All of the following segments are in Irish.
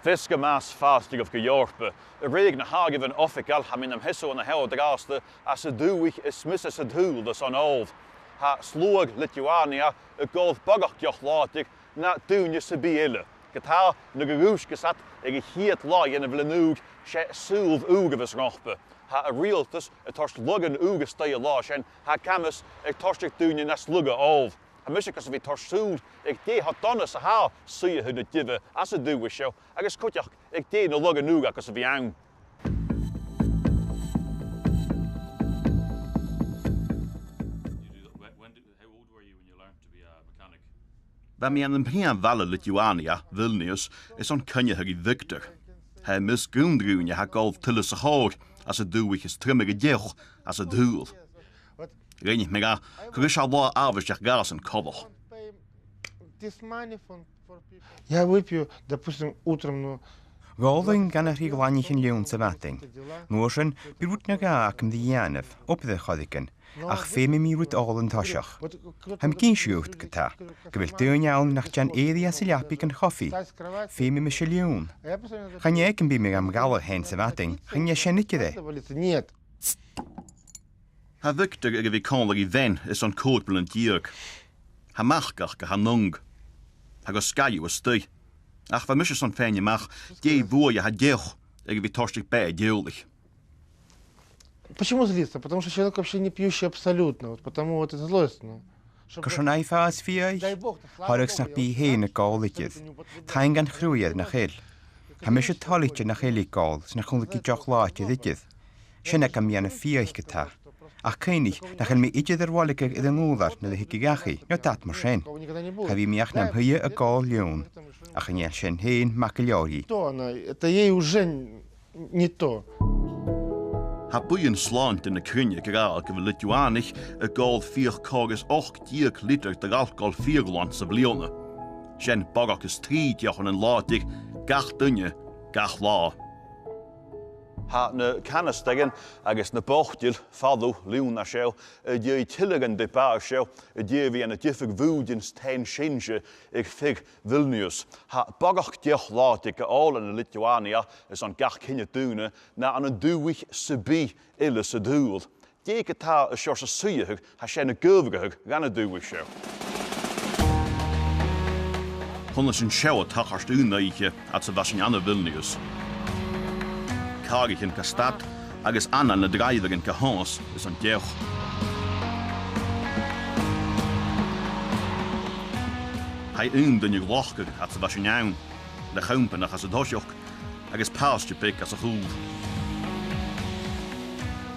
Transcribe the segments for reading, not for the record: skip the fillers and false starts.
Fiske maas fastig of Eorpa. Regen hagiven official haminam hisso on a hell draste as a duwich is misses a doel dus on old. Ha slog Lithuania a gold bugakjoch latig na dunje se bielle. Geta na geruuske sat hiet laai in a vlenug she sulv ugevis rochpe. Ha a realtus a torst luggen uge stay lash en ha camus a torstig dunje na slugge old. A musikas vi torsul de hat done sa ha see hun dive as a duwe show. Agus kutjach de no luggen nuga kas vi ang. Waar mij aan de begin vallen Lithuania, Vilnius, is on kunjige Victor. Hij misgundruunje ha golf tille sig hoog, als het duwig is trimmige deel, als het doel. Reinig mij aan, gerust al waar avonds gas en cover. Я выпью, допустим, утром, ну... Rolling gan yr higlanich yn liwn safating. Nwysyn, byrwyd na ga ac yn ddianaf, op ddech chodigen, ach fe mi rwyd ol yn tosiach. Ham gyn siwrt gyda, gyfel dyn iawn nach jan eddi as y liapig yn choffi, fe mi mysio liwn. Chan ie gyn byd mi am gael hen safating, chan ie siennig gyda. Ha Victor ag vi konlig i ven is on kootbel en dierg. Ha machgach ge ha nung. Ha go skaju a stui. Ach, we müssen son fijn mag, die boer je had jeugd, ik wie torstig bij deulig. Почему злиться? Потому что человек вообще не пьющий абсолютно, вот потому вот это злость. Cos o'n ei ffas fiai, horwch snach bi hen y golidydd, ta'n gan chrwyedd na chyl. Ha mysio tolidio na chyl i gol, sy'n chwlwg i joch ladio ddydydd. Sy'n ag am ian y fiaich gyda. Ach cynnig, na chael mi idydd yr walig ag iddyn ngwddar na ddych i gachu, no dat mor sen. Ha fi miach nam hynny y gol liwn, ach yn iach sy'n hen mac y liori. Это ей уже не то. Ha boeien slant in de krunje graag we Lithuanisch a gol 4 koges 8 liter de alcohol 4 landse blione. Sjen bagakes 3 jochen en latig, gach dunje, gach la. Ha na canastegen agus na bochtil fadú liúna sjó dé tilligan de bar sjó dé vi an diffig vúdins ten sinse ag fig Vilnius. Ha bagach dioch látig all in Lithuania is an gach kinne dúne na an dúwich sebi ille se dúl. Dé tá a sjó sa suiehug ha sé na gulvigehug gan a dúwich sjó. Honne sin sjó tachast únaiche at se vasin an Vilnius. Kagich in Kastad, agus anna na dreiver in Kahans is an deuch. Hij dyn je lochger at se vasin jaun, de chumpen as a dosjoch, agus pasture pik as a húl.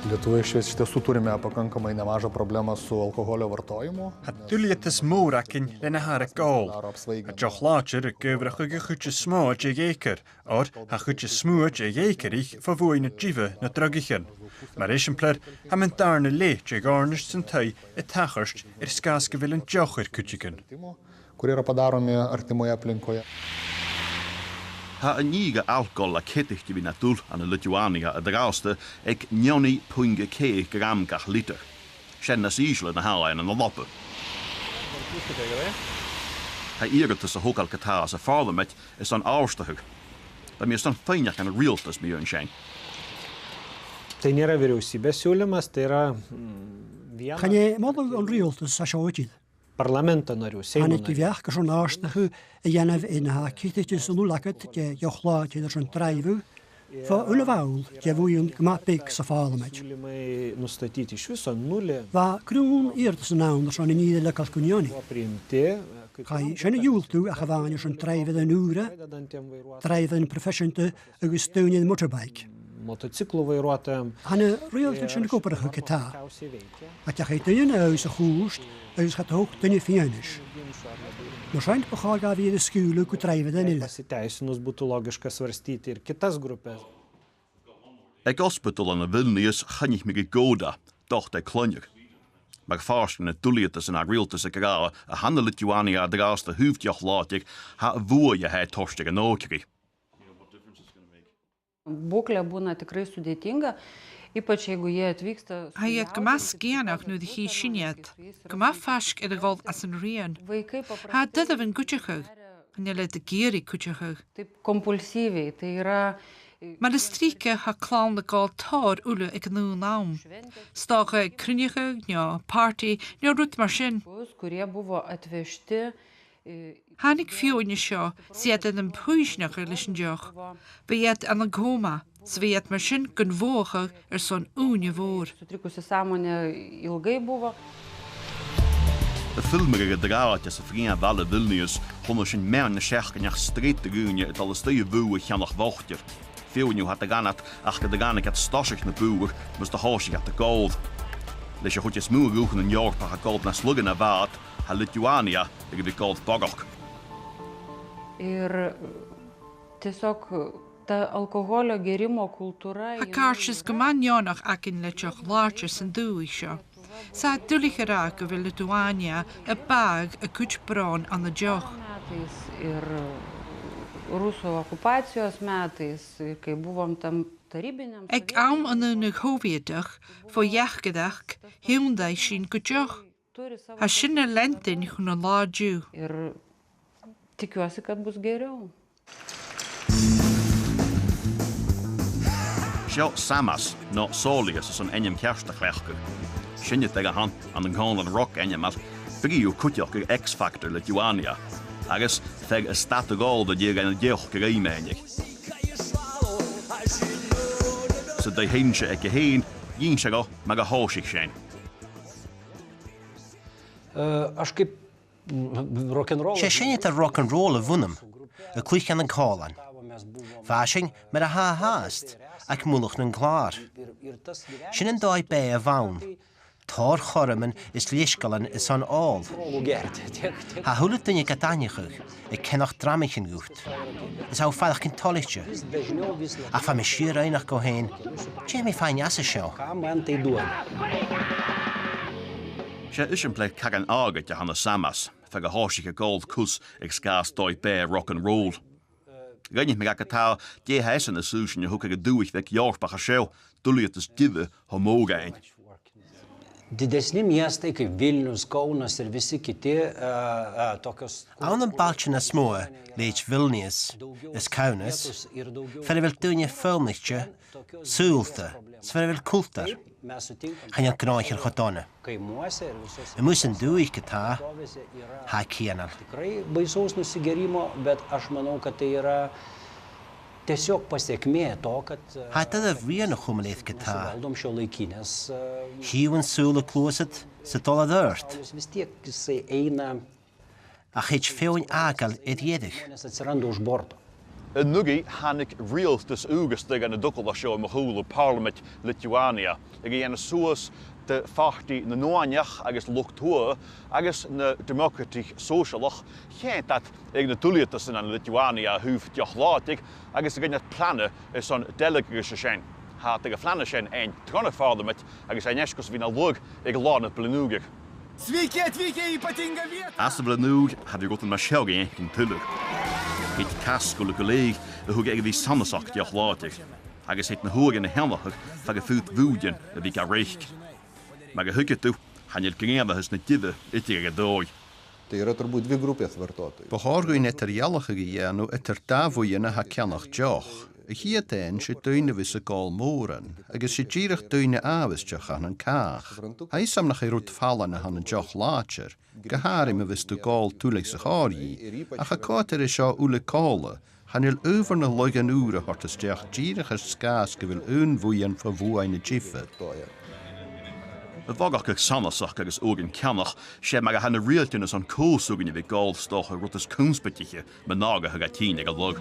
Lietuvoje iš tiesų turime pakankamai nemažą problemą su alkoholio vartojimu. Tulietas múrakin lena har a gól. A joch látir a gyfrach a chutje smóid ag éker, or a chutje smúid ag ékerich fa fwy na drive na drogichen. Mar isimpler ha men darna leit ag ornist san tai a tacharst skaske vil an jochir kutjiken. Kurie yra padaromi artimoje aplinkoje. Ha een nieuwe alcohol a kettichtje wie natul aan de Lithuania a draaste ek 9,2 gram gach liter. Sjen nas isle na hala en an loppe. Ha eerder tussen hokal kataas a farlemet is an aarstahug. Dat meer stan fijnjach aan realtas mee een zijn. Tai nėra vyriausybės siūlymas, tai yra Chanie model on realtas a sjóitid. parlamento narių, Seimo Hannig narių. viach gas on aastachu janaf in ha kittis on lakat je jochla je er dreivu. Fa ulevaul je vuin gmapik sa farlemet. Siūlymai nustatyti iš viso nulį Va krun eertas naunders on in ieder lokal kunjoni. buvo priimti, Kai sjene jultu a gavanje son dreivu den ure, vedantiem vairuotojam, dreivu professionte agus steun in motorbike. motociklų vairuotojam. Hanne realtas in koperige keta. Puikiausiai veikia. At je het in huis goest, huis gaat ook ten fienisch. Waarschijnlijk begaan we de skule kutreiven den ille. Pasiteisinus būtų logiška svarstyti ir kitas grupės. Ek hospital aan de Vilnius gan ik me gegoda, doch de klonjer. Maar farsten het tulietas en a realtas a graag a hande Lithuania draaste hoefdjoch latig ha voer je hij torstig en okri. Būklė būna tikrai sudėtinga, ypač jeigu jie atvyksta. Hij het gemas gianach nu de giesiniet. Gema fask in de gold as een rien. Vaikai Ha dit of een gutjechug. Kan je let de geri kutje. Taip kompulsyviai, tai yra Maar de strieke ha klan de gal tar ulle ik nu naam. Stage krunige, ja, party, ja, rut marshin. kurie buvo atvežti. Hanik fioine seo, siet in een puisnach erlichen joch. Beet aan een goma, zwiet marshin gun woge zo'n oenje voor. Sutrikusi sąmonė ilgai buvo. De filmerige draadje se vriend Valle Vilnius konden zijn mijn schechkenjach street te ruinen het alle steden woe gaan nog wachten. Veel nu had de ganat achter de ganek het stassig naar boer, moest de hoosje had de gold. Dus je goed je smoel roepen een Eorpa gekold naar sluggen naar waard, ha Lithuania, ik heb gold bagok. Tiesiog ta alkoholio gėrimo kultūra. Ha kaartjes gemanjonach akin letjoch laartjes en duisho. Sa dulige raken wil Lithuania een bag, een kutschbron aan de joch. Ir Rusų okupacijos metais, kai buvom tam tarybiniam. Ik am aan een hoviedig voor jachgedag, Hyundai shin kutjoch. Ha shinne lentin hun laadju. Ir tikiuosi, kad bus geriau. Sjå Samas, no Solius is een enjem kersteglerker. Shinje tegen hand aan een golden rock enjem al brio kutjoker X-Factor Lithuania. Agus tegen een stad de gold dat je een joch gereimeinig. Zo de heense ikke heen, yin sig al, maar een hoosig zijn. Sé sinne a rock and roll a bhunnam, a cuiich an an cálan. Fáising mar a háast ag múlach an gláir. Sin an dóid bé a bhain. Tar chorman is léiscalan is an áil. Ha thula duine go dainechuch ag cenach dramichin gúcht. Is á fáilach cin toligte. A fa me siar einach go héin, sé mé fáin asa seo. Sé is een plek kagan aget je hanna Samas, feg a hoosige gold kus ag skas dóid bé rock and roll. Gynnig me gak taal, die heisen a suusjen je hoekige duig vek Eorpa a sjau, dulliet is dive homogein. Didesni miestai kaip Vilnius, Kaunas ir visi kiti tokios. Aan een baltje smóa, leid Vilnius, is Kaunas, fer vil duine fölnichtje, súlta, fer vil kultar. Gaan jan knáichir chodona. Moes een duig getá, ha kienal. Tikrai baisaus nusigerimo, bet aš manau, kad tai yra tiesiog pasiekmė to, kad Had a vrienne chumleith getá. valdom šiuolaikinės. Híwan súla clósit sa dola dört. Vis tiek jisai eina. A chyd féin agal idiedig. Nes atsiranda už borto. Yn nugi hannig reals dus ugestig aan de dokkel show in Mahulu Parliament Lithuania. Ik en soos de farti na noanjach agus luchtua agus na democratic socialach geen dat ik de tulitus in Lithuania hoef jachlatig agus ik net plannen is zo'n delegate zijn. Had ik flanne zijn en tronne parliament agus een eskos wie na lug ik laat het blenuger. As de blenuger had je goed een machel geen tuller. Het kaskole collega hoe ik die sannesak jachlatig. Agus het na hoog in de helmach van gevoed woedjen dat ik recht. Maar gehukke toe, han je kringende is net dive, itige dooi. Tai yra turbūt dvi grupės vartotojų. Behargu in eterialige geënu eterdavoyene ha kennach joch. Hieteen se tuine wisse gal moren. Agus se gierig tuine awistjach aan een kaag. Hij sam nach rot vallen aan een joch laatjer. Gehari me wist de gal toelig zich harji. A gekater is ja ule kale. Han il over na loigen ure hart is jach gierig skaas gewil unwoeien van woe eine jiffe. Het wagach sannersach agus ogen kennach, sé me hanna rialtjene an koolsugin vi galstoch a rotas kunspetiche, menaga ha gatine lug.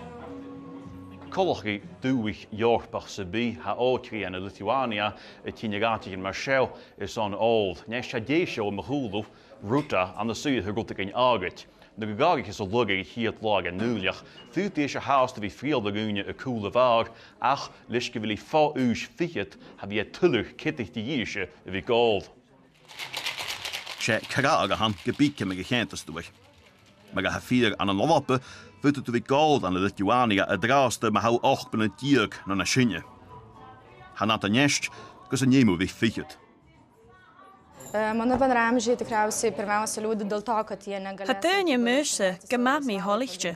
Kolchi duwig Eorpa sebi ha ootri en Lithuania het tinegatig in Marshall is on old. Nes hadesho mahulu ruta aan de zuid gerotig in aget. De gagagig is a lugig hier lag en nuliach. Vuut deze haast vi friel de gunje a coole vaag. Ach, liske wil fa uus fiet, heb je tullig kittig die jiesje vi gold. Sé karaga han gebieke me gegentes doe. Maar ga vier aan een lappe, vuut het vi gold aan de Lithuania a draaste, maar hou och ben het dierk na na shinje. Han aan de nest, kus een jemu vi fiet. Mano bendraamžiai tikriausiai pirmiausia liūdi dėl to, kad jie negalės... Hadønje møse gemad mi holichtje.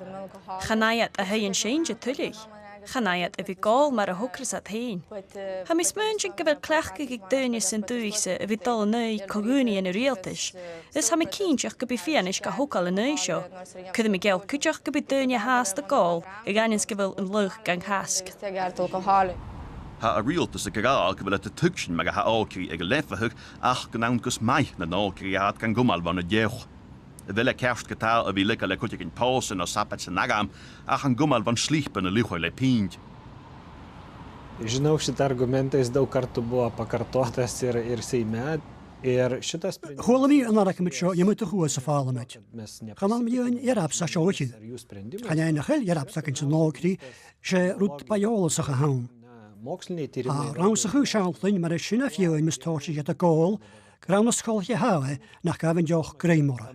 Chanayat a heien shinje tullig. Chanayat a vi gol mar a hokris at heen. Ha mis mönchen gevel klachke gig dønje sin duigse a vi dal nøy koguni in a realtish. Is ha me kienchach gebi fianish ga hokal a nøy sjo. Kudde mi gel kutjach gebi dønje haast a gol, a ganins gevel een lug gang hask. Ha a realtas a garaal gevel at a tukshin mag a ha alkri ag a lefahug ach gnaun gus mai na alkri had gan gumal van a djech. Wil ik kerst getaal a vi likka le kutik in pausen o sapat sa nagam ach an gumal van sliepen a licho le pint. Žinau, šitą argumentą jis daug kartų buvo pakartotas ir Seime. Hwylwn i yn arach ymwyd sio, ymwyd y hwys y ffal ymwyd. Chanan mi yn i'r absa sio wychyd. Chanau yn achel i'r absa gyn sy'n nolgri, se rwyd baiolus a'ch a hawn. A rawn sy'ch yw sialthyn, mae'r sy'n a ffiwyn mis torsi gyda gol, grawn ysgol chi hawe, nach gafyn joch greimora.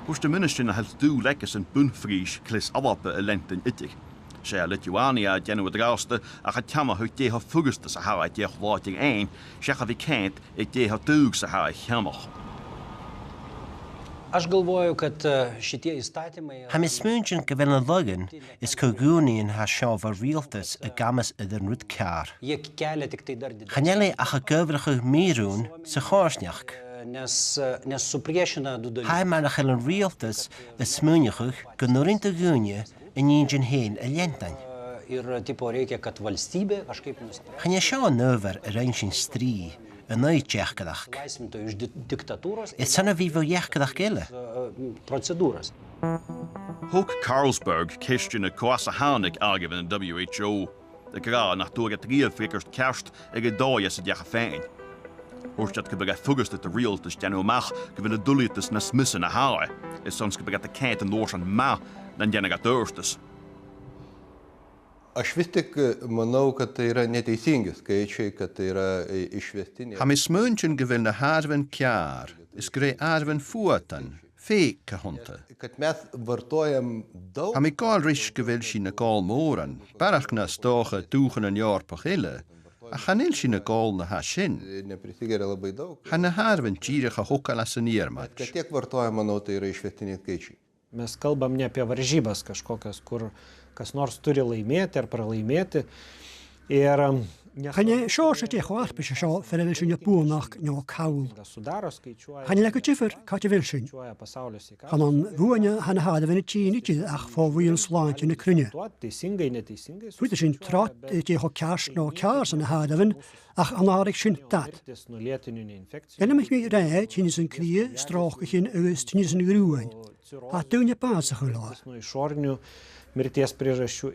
Hos de minister na het doel lekkers een bunfries klis Alba lenten itig. Se Lithuania gennu draste a het jammer hoe je fuguste sa ha je lating ein, zeg vi kent ik je ha doeg sa ha jammer. Aš galvoju, kad šitie įstatymai... Ha mis mönchen gevel a lugan is koguni in ha sjov a realtas a gamas iddyn rwyd car. Jie kelia tik tai dar didesnį. Chanele ach a gyfrach mirún sa chorsniach. Nes supriešina du dalykus. Hai man ach an realtas a smúniachach gynnúrin ta gúnia in ín hén a lientain. Ir tipo reikia, kad valstybė kažkaip nuspręstų. Chanja sjá növer a reinsin strí a nöyd jechgadach. Laisvintų iš diktatūros. Is sanna vivo jechgadach gille. Procedūras. Hoek Carlsberg kistjen a kwasa hanik argiven in WHO. De gra nach door het rielfrikkers kerst ag a dóias a djacha fein. Hoorstad gebeg a fugust at de realtas genu mach gewen a dullitas na smissen a hawe. Is soms gebeg at a kent en loors an ma dan genu a durstas. Aš vis tik manau, kad tai yra neteisingi skaičiai, kad tai yra išvestiniai. Ha mis mönchen gevel na harven kjar, is grei arven fuatan, feke honte. Kad mes vartojam daug... Ha mi gal rish gevel si na gal moran, barach na stoge toegen een Eorpa gille. A chanil si na gal na ha sin. Neprisigeria labai daug. Ha na harven tjirige hokala saniermatch. Kad tiek vartojam, manau, tai yra išvestiniai skaičiai. Mes kalbam ne apie varžybas kažkokias, kur kas nors turi laimėti ar pralaimėti. Chanau sio sy'n eich o arpus sio ffyrdd sy'n y bwnach nio cawl. Chanau leg o tifr cael fel sy'n. Chanan fwyna han hada fy'n y tîn i gyd ach fo fwy'n slant yn y crynia. Rwy'n sy'n trot eich o cas no cas yn y hada fy'n ach anarig sy'n dat. Gan ymwch mi rhaid sy'n sy'n cria stroch sy'n ywys sy'n sy'n grwyn. A dwi'n y bas ych o mirties priežasčių.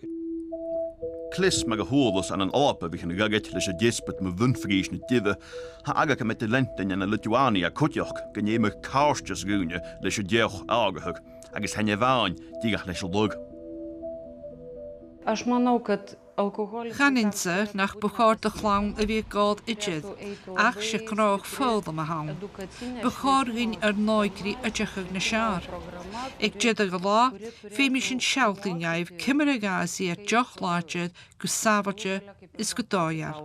Klis mag a hoorlos aan een Alba begin gaget leis a djespet me vunfries na dive, ha agaka met de lenten en a Lithuania kutjoch gan je me karstjes gune leis a djech agahug, agus henne vaan digach leis a lug. Aš manau, kad alkoholis... Chaninse nach begaard de clown a wie gald idjid, ach se kroog vulde me hang. Begaardgin noikri idjachig na sjaar. Ik jid a gala, femi sin shalting jaif, kimmer a gazi a joch laatje, gusavatje, is gedoja.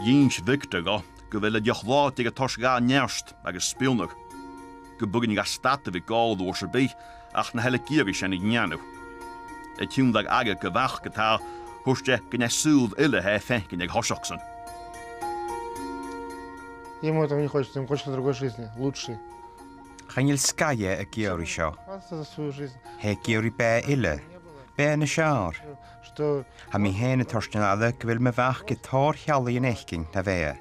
Jins Victor gewille joch latig a torsga njerst agus spilnug. Gebugin ga statte vi gal door se bi, ach na hele kirish en ignanu. Het tún dag aga gewach getaal, hoorstje genne soeld ille he fenkin ag hoshoksen. Ему этого не хочется, ему хочется другой жизни, лучшей. Chanil skaje a geori sio. За свою жизнь. He geori be ille, be na siar. Ha mi hen y torsyn adda gyfil me fach gytor hiali yn eichgyn na fe.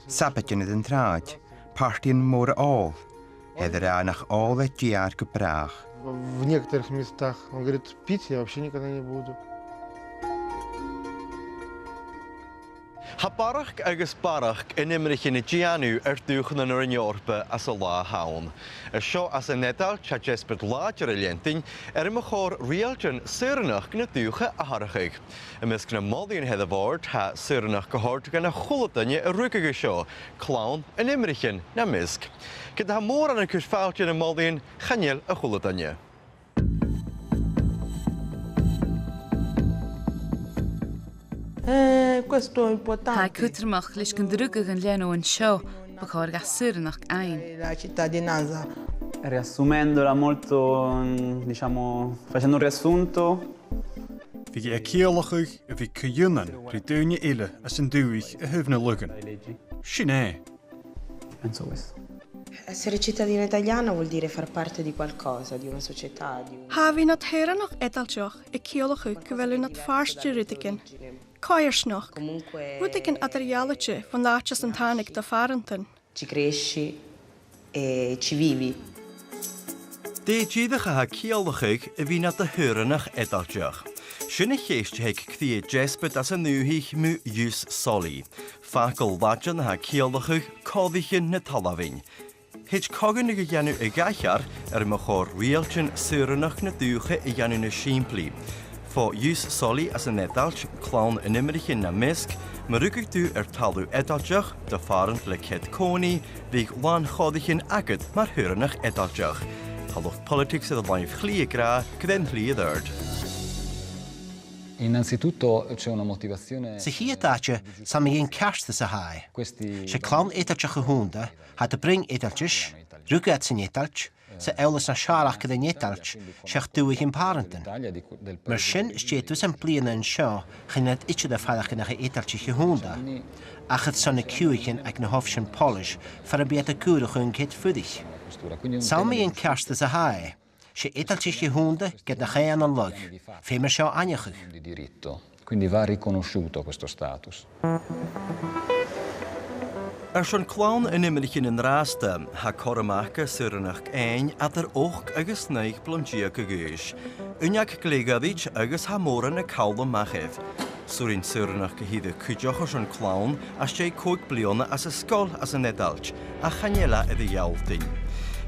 Sabatyn ydyn traed, partyn môr ôl. Hedder a nach ôl e giar gybrach. В некоторых местах он говорит, пить я вообще никогда не буду. Ha barach agus barach in imrich in y gianw dúchan yn yr Eorpa as y la hawn. Y sio as y nedal cha jesbert lager y lientyn ym chor realjan syrnach gyda dúcha a harachig. Ymysg na moddi'n heddaford ha syrnach gyhord gan a chwlydynnu y rwygig y sio, clawn yn imrichin na mysg. Gyda ha môr an y cwsfawtyn y moddi'n chanil y chwlydynnu. Questo è importante. Ha cutermach leis gan drugach an leanú an seo bachar ga suranach ein. La cittadinanza. Riassumendola molto, diciamo, facendo un riassunto. Bhí é céalachuig a bhí cúnan rí dúine ile as an dúich a thuhna lugan. Sin é. Penso questo. Essere cittadino italiano vuol dire far parte di qualcosa, di una società. Havi nat heranach edaljoch e céalachuig go bhfuil nat farste rudikin. Coiersnoch. Rudikin adrialache van laatjes an tánig da faranten. Ci cresci e ci vivi. Déidirach a céalachuig a bhí na a thuranach edalteach. Sinna chéist heag cthí jespet as a nuhíich mu jús solí. Facal vajan ha céalachuig códhichin na talahín. Heid cogan go dhéanú I gaiar mo chór rialtin suranach na dúcha I dhéanú na siimplí. Fá jús solí as an edalt clán in immerichin na misc, mar rugig tú talú edalteach de farant le ced cóní, bhíh lán chódhichin agad mar thuranach edalteach. Talach politics a laif chliagra, cden chliadard. Innanzitutto c'è una motivazione. Sa hiadacha sa mi in kerste sa hai. Se clown etalcha hunda, had de bring etaltjes, rugat sin etalch, sa eulas na sharach de etalch, shach du ik in parenten. Maar sin stetus en plien en sha, genet itche de falach na etaltje hunda. Ach het sonne kuichen ek na hofschen polish, for a beter kurig hun kit fudig. Sa mi in kerste sa hai. Se etaltje hunda get na geen an lug. Femer sha anjachig. Di diritto. Quindi va riconosciuto questo status. Son clán in immerichin in ráasta, ha choramachcha suranach ein at och agus neich blondia gogus. Unjak glegadich agus ha móra na cawla machef. Surin suranach híide cúdeoch son clán as sé cóig bliona as a scol as a nedalch, a chanela idir jaulting.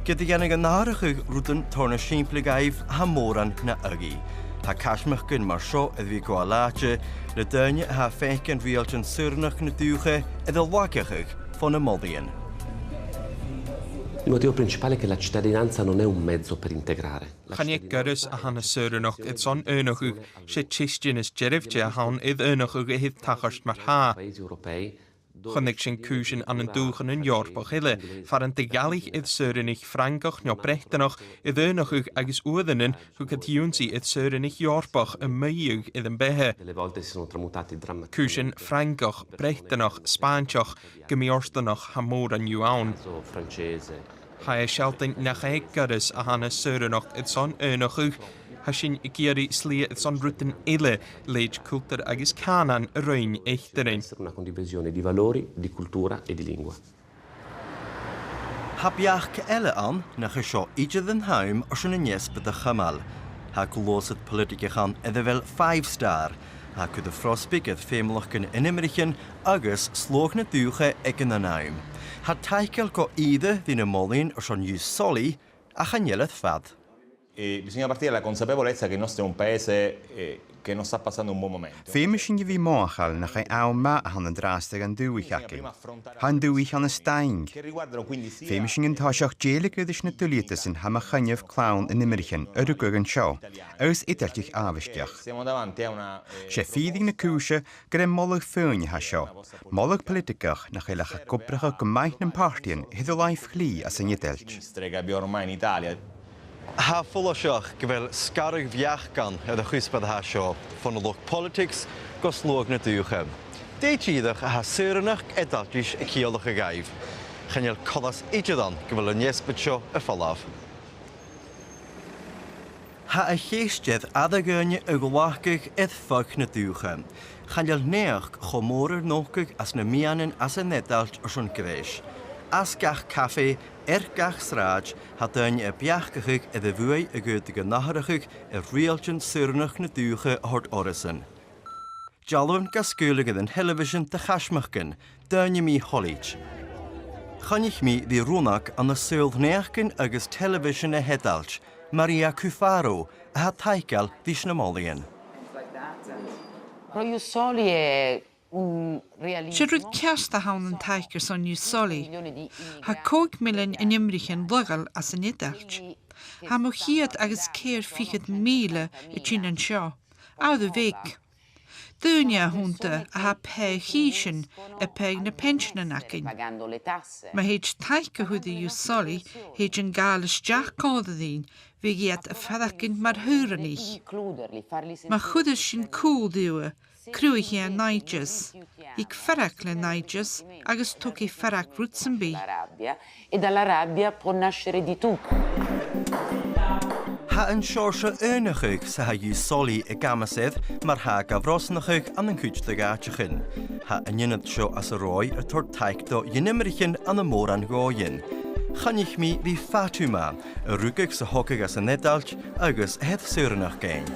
Gyda gennig an nárachuig rúdan torna siimpligaif ha móran na agi. Ha casmach gyn mar sio iddi fi gwaalaatje, le dynia ha feican rialtan suranach na dúcha iddi wagiachig von a modien. Il motivo principale è che la cittadinanza non è un mezzo per integrare. Channig gyrus a hanna suranach id son önachug, se tistyn is jerifje a han id önachug hyd tachast mar ha. Channig sin cúsin an dúchan in Eorpa hille, faran de galig id suranich Frankach nio brechtanach id önachug agus uadanin hu catjúnsi id suranich Eorpach a meiug id an behe. Cúsin Frankach, brechtanach, Spánchach, gemiorstanach ha mór an juán. Ha shelting nach gyrus a hanna suranach id son önachug, ha sin geri slia id son rutan ile leid cultur agus canan rein eichterin. Una condivisione di valori, di cultura e di lingua. Ha biach elle an nach a sio idir den haim os yn jespe de chamal. Ha glosad politica chan iddi vel 5-star. Ha cwyd y frosbigedd fémlach yn inimmerichin agus slog na dúcha ag yn naim. Ha taicel go ide ddyn y molin os yn jus soli a chanjeleth fad. Bisogna partire dalla consapevolezza che il nostro è un paese che non sta passando un buon momento. Féimesin je wie moachal nach ein auma han an drastig an dúich akin. Han dúich an a steing. Féimesin an táiseach jélig ydys na dulietas in hama chanjef clown in immerichin yrug an seo, aus itartich avisteach. Se fídig na cúse gyda mollig fyrn ha seo. Mollig politicach nach eilach a gobracha gymaich na partien hyddo laif chli as an yedelch. Ha fulla seach gyfel scarrig fiach gan ydych chwysbad ha sio, von y loch politics go slog na dúcha. Deitidach a ha suranach edaltis y ciolach y gaif. Chanel colas eididan gyfel yn jesbyd sio y falaf. Ha a cheistedd adagynnu y gwlachgych edfag na dúcha. Chanel neach chomórir nógach as na mianin as a nedalt os yn gres. As gach café gach sráid ha dain a biachgachig a bhuai a gútige nacharachig a rialtin suranach na dúcha hort orison. Jalwan gascúlig an television de chasmachgan, dain mi hollich. Chanich mi di runach an a súld neachgan agus television a hedalch, Maria Cufaro, a ha taikal vis na mollian. Se rud ceast a hawn an taicer son yw soli. Ha 2 million in imrichin lugal as an idalch. Ha mo chiad agus ceir fichad míle y tîn an seo. Awd y fig. Dunia hunta a ha pe hísin a pe na pensionen acin. Ma heid taike hwyddi yw soli, heid yn gael ysdiach coddadín, fi giat a fadacin mar hwran ich. Ma chwydys sy'n cool diwa, crwy hi a naidjas. Ik farac le naidjas, agos toc I farac rwtsenbi. E dalla rabbia può nascere di tutto. Ha yn siorsa ynachig sa ha yw soli y gamasydd, mar ha gafrosnachig an yn cwyd dy gatchyn. Ha yn ynad sio as y roi y tor taig do ynymrychyn an y môr an goien. Chanich mi fi Fatuma, y rwgig sa hogig as y nedalch, agos hedd syrnach gein.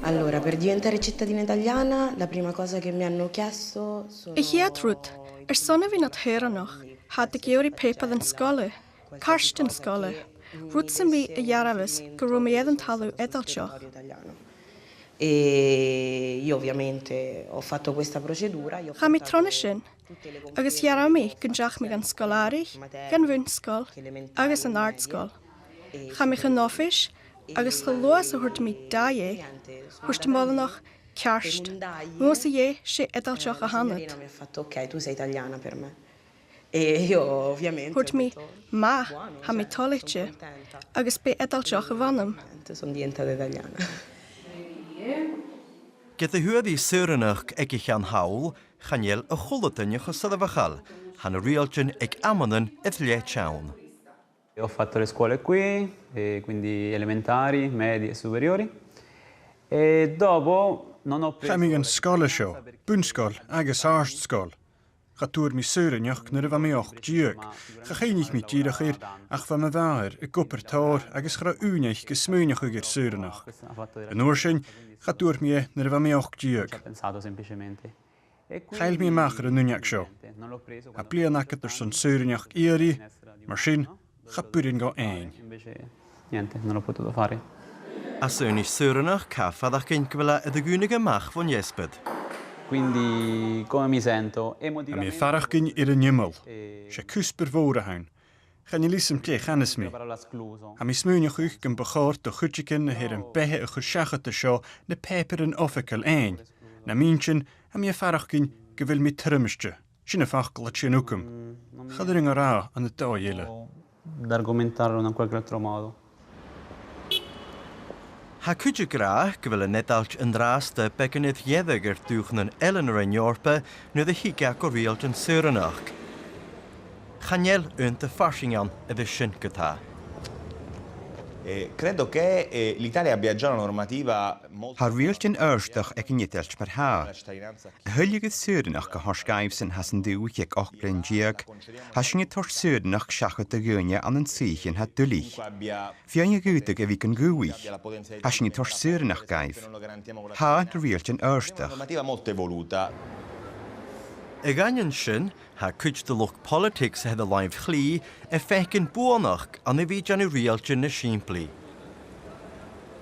Allora, per diventare cittadina italiana, la prima cosa che mi hanno chiesto sono... Ich heet Ruth, sonne vi not hera noch, had ik Eori pepa den skolle, karsten skolle. Ruth sem vi jaravis, geromeeden talu edaltjoch. E io ovviamente ho fatto questa procedura. Ga mi tronishin, agus jarami gunjach mi gan skolari, gan wunskol, agus an aardskol. Ga mi gan office, agus geloos hoort mi daie, hoort mal nog kerst. Moest je she edaltjoch gehandeld. Mi ha fatto ok, tu sei italiana per me. E io ovviamente hoort mi ma, ha mi tolletje, agus be edaltjoch gewannen. Sono diventata italiana. Gyda hwyd I syrnach ag eich an hawl, chaniel y chwlydyn i'ch ysad y fachal, han y rialgyn ag amanen edd lle chawn. Ho fatto le scuole qui, quindi elementari, medie e superiori. E dopo non ho preso... Chemig an scola sio, bunskol agus aardskol. Gatúr mi syrnach na rydw mi och diog. Chacheinig mi dirach ach fa me vair, y gwper tar agus chra unich gesmynach ag syrnach. Yn orsyn, gatúr mi na rydw mi och diog. Chael mi machar yn unach sio. A blian ac ydr son syrnach ieri, mar sin, chapurinn go ein. Niente, non ho potuto fare. A syrnich syrnach caffadach ein gyfela ydw gwynig ymach von Jesbyd. Quindi come mi sento emotivamente. A mi farach gyn ir yn ymol. Se cwsper fawr a hawn. Chan I lysym tle chanes mi. A mi smynach uch gyn bachor do chwtjikyn a her yn behe y chwrsachat y sio na peper yn offical ein. Na minchin a mi farach gyn gyfel mi trymstje. Sin y fachgal at sin ucum. Chadr yng ra an y dau ile. D'argumentarlo in qualche altro modo. Ha cwyd gra gyfel y nedalch yn dras dy beganydd ieddig dwch yn Eleanor yn Eorpa nid y higach o rialt yn syrnach. Chaniel ynt y farsingan y fysyn gyda. Credo che l'Italia abbia già una normativa molto... Har rialt yn yrstach ag yn ydelt mar ha. Hylig ydd syrnach go horsgaifsyn has yn dywch ag och bryn diag, has yn tor syrnach siachod y gwynia an yn sych yn had dylich. Fian y gwydig y fi gan gwych, has yn tor syrnach gaif. Ha yn rialt yn yrstach. Y ganyan sin, ha cwyd dy lwch politics hedd y laif chli, e fecyn buonach an y fyd yn y rialt yn y simpli.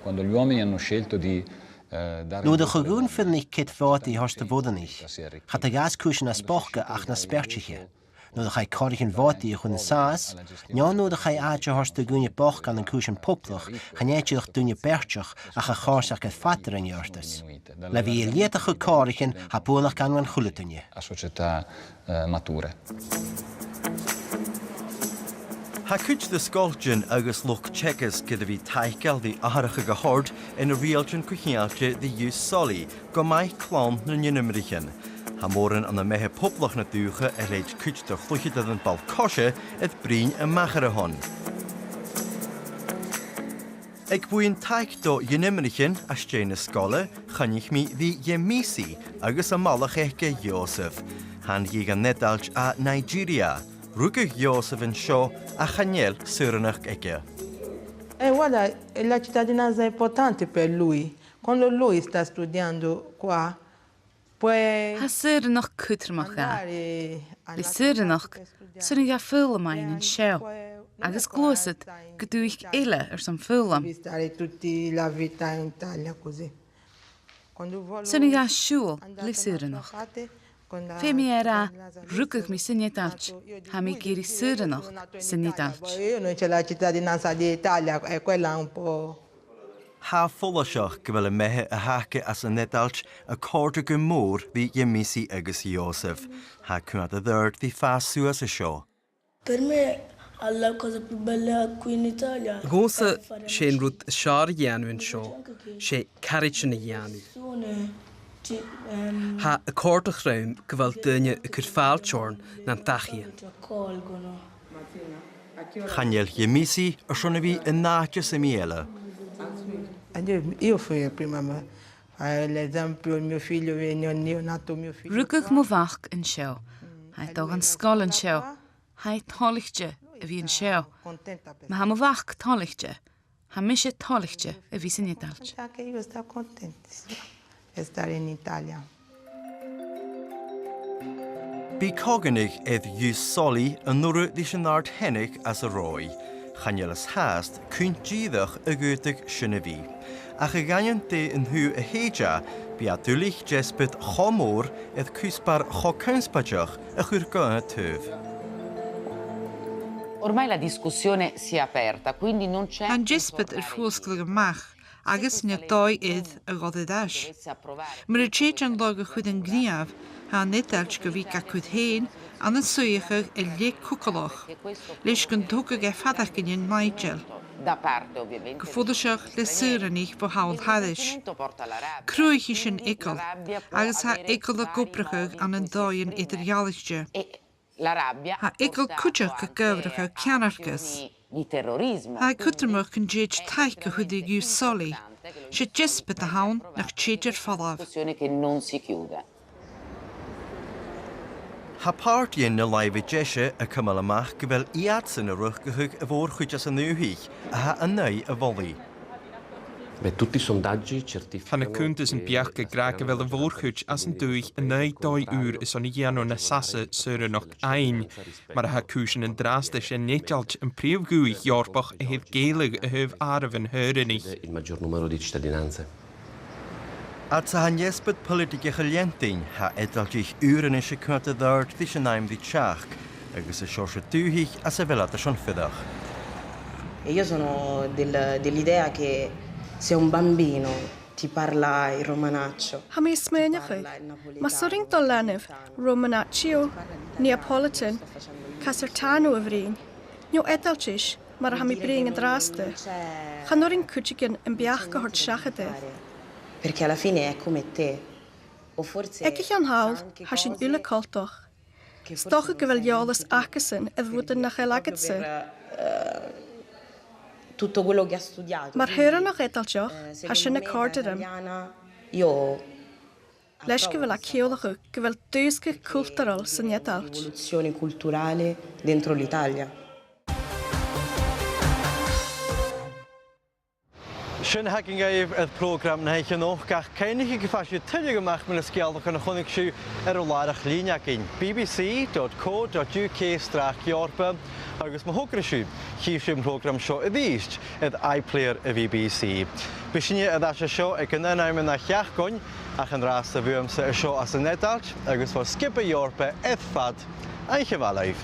Quando gli uomini hanno scelto di Nu de gegoen vind ik kit voort die hartste woorden niet. Gaat de gaaskuschen naar spochke ach naar spertje. Nu de gij korrigen woord die hun saas. Ja nu de gij aatje hartste gunje boch kan een kuschen poplig. Gaan je doch dunje pertjig ach een gaarsak het vatter in jartes. La wie liete gekorrigen ha polig kan een gulutenje. A società mature. Ha cwyd dy sgolgyn agos lwch checkers gyda fi taigel di aharach ag ahord yn y rialgyn cwychialtio di yw soli go mai clon yn ynymrychen. Ha moren an y mehe poblach na dwche leid cwyd dy chlwchyd yn balcosio edd brin y machar y hon. Ag bwyn taig do ynymrychen a stein y sgole chanich mi ddi Yemisi agos y malach ege Joseph. Han hi gan nedalch a Nigeria. Rwgych Joseph yn sio a chaniel syrnach ege. Guarda, la cittadinanza è importante per lui. Quando lui sta studiando qua, poi... Ha syrnach cwtrmach a. Li syrnach, syrnach a ffyl am ein yn sio. Agus glwysyd, gydw ich eile som ffyl am. Syrnach a siwl, li syrnach. Fe mi era rwgych mi syniadach, ha mi giri syrnach syniadach. Io non c'è la cittadinanza d'Italia, è quella un po'... Ha folaseach go bhfuil methe a hacha as an nedalt a códa go mór bhí Yemisi agus Joseph. Ha cúna a dhird bhí fás suas a seo. Per me la cosa più bella qui in Italia. Gósa sé an rud seár dhéanúin seo, sé carriage na dhéanú. Ha a córdach raim go bhfuil duine a chur fáilteorn na tachian. Chanel Yemisi ar sona bhí in náte sa miele. Io fui prima, l'esempio, il mio figlio neonato, mio figlio. Rugach mo bhach an seo, haid dog an scol an seo, haid tálachte a bhí an seo, ma ha mo bhach tálachte, ha mi sé tálachte a bhí sin Italt. Anche io sto contentissima di stare in Italia. Bí coganig iad dús solaí an nura dí sin nárt hennig as a rói. Chanelas háast cún díadach a gúteach sinna bhí. Ach a gaian dé an thu a héide, bí a dúlich jespit chomór iad cúspar chocanspateach a chur gana tuv. Ormai la discussione si è aperta, quindi non c'è... An jespit fóscla amach, agus ne dói iad a godidas. Mar a tchéit an log a chud an gníamh, ha netalt go bhí ga chud héin an an suíocha i lé cúcalach, leis gon tóca ge fadach gin maidgel. Go fódaseach le suúranig bo hawl hadis. Cruig is sin ical, agus ha ical a gobracha an an dóin idirjalichte. Ha ical cúteach go gövracha ceanarchas. Ha cútramach an jéid taich go chud i gús soli. Se jespit a hawn nach tchéidir falav. Ha pártíon na laibh deise a cumal amach go bhfuil iad san a ruch go thug a bhór chuid as an nuhiich a ha a neu a bholaí. Hanna cúntas an beach go gra go bhfuil a bhórchuid as an dúich a 9 úr is an dhéanú na sasa sura nach ein, mar a ha cúsin an drásta sé netalt an príomhgúich Eorpach a hef géalaigh a hef araf an hörinich. At sa han jespet politieke gelienting ha edaltich uren is geknut a dhard di sin naim di tjach, agus a sjorse tuhich as a velata schon fidach. Io sono dell'idea che se un bambino ti parla il romanaccio. Ha mi smynach ma soring do lenev romanaccio, Neapolitan, Casertano avrin. Nio edaltich, mar ha mi bring an draste. Chanoring kuchigen en biach gehort shachade. Perché alla fine è come te. O forse Ek an hawl, ha sin ule kaltoch. Stoch go bhfuil jalas achasan a bhúta nach ealagatsa. Tutto quello che ha studiato. Mar héra nach etalteach, ha sin na cordadam. Leis go bhfuil a ceolacha go bhfuil dúsca cultural san etalt. Rivoluzione culturale dentro l'Italia. Sin hacking gaibh ar program na heiche noch gach céinnig go fáisiú tuile goach me na scealach an chonig siú ar láireach líneacin bbc.co.uk/Eorpa agus má thugrasú chií sin program seo a dhíist ad iPlayer a BBC. Bisinne a dá se seo ag an naimime na cheachcoin ach an rásta bhuamsa a seo as an netalt agus bhar skip a Eorpa fad an chehalaibh.